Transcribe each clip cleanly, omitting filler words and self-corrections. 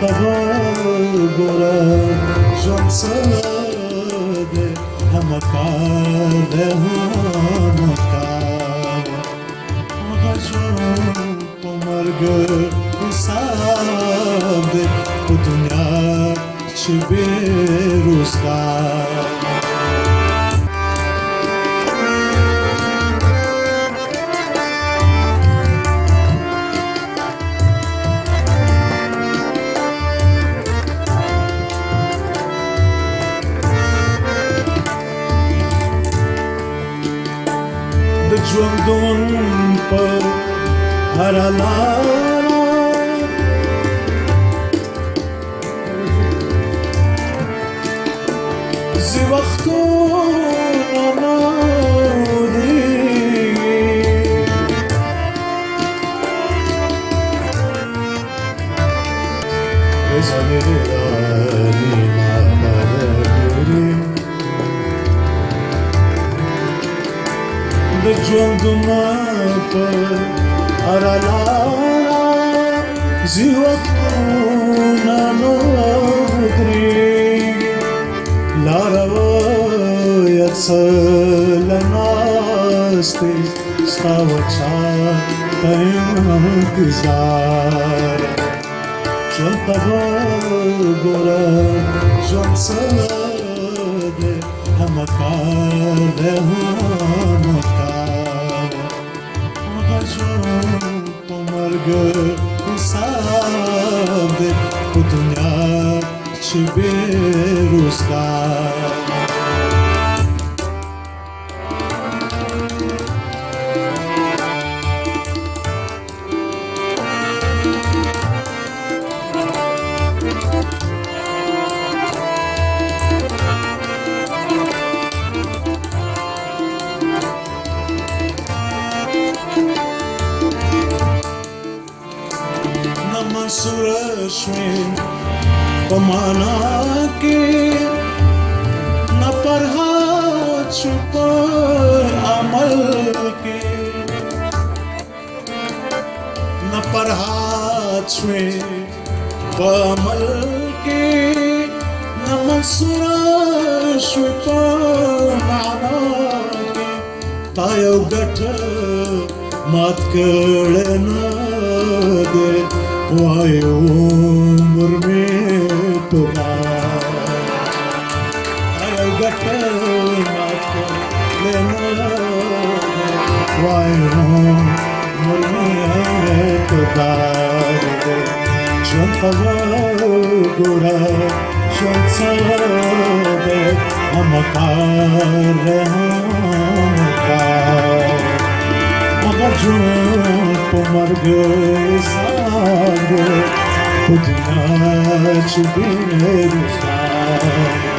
तवा गोरा जम सदे हम कार हम कार गजों पमर ग साद तो दुनिया छिबे रोजगार ژوندون پر هر لاره زی وختونه نودی بزنی رانی مبردی د ژوندونه پر هر لاره زی وختونه نودري لاره وایه څه له ناستې ستا وچا ته انتظار ژوند ته وګوره ژوند څه دی هم کار دی هم کار غږ په مرګ حساب دی په دنیا چې بې روزګار منصور شوي په معنا کې نه فرهاد شو په عمل کې نه فرهاد شوي په عمل کې نه منصور شوي په معنا کې تا یو ګټه مات کړی نه دی وای عمر میں تولا آیا گٹا مات لینا وای عمر میں تولا ژوند ته وګوره ژوند څه دی هم کار هم کار هغه ژوند په مرګ په دنیا چې بې روزګار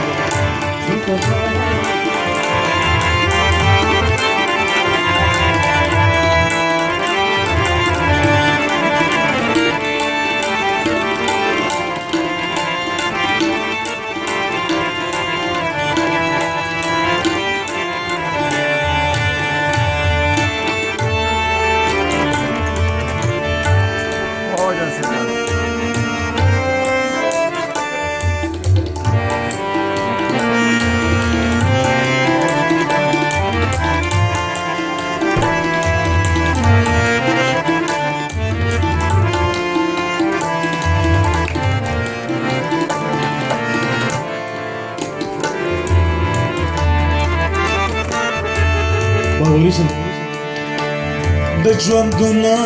د ژوندونه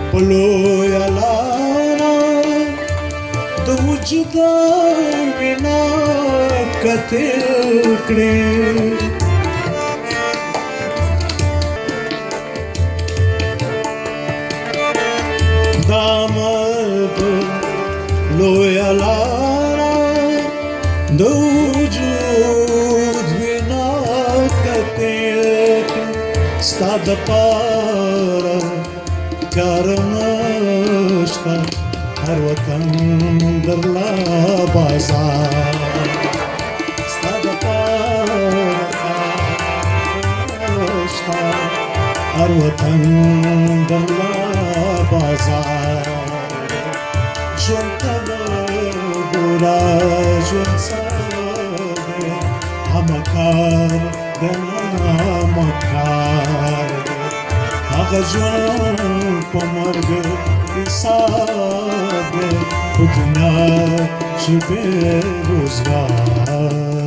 په لویه لاره د وجود وینا کتل کړې دا مرګ لویه لاره د وجود وینا کتل ستا د پاره کار نشته هر وطن درله بازار ستا د پاره کار نشته هر وطن درله بازار ژوند ته راجون ساده همکار دنا مکار هغه ژوند په مرګ حساب په دنیا چې بې روزګار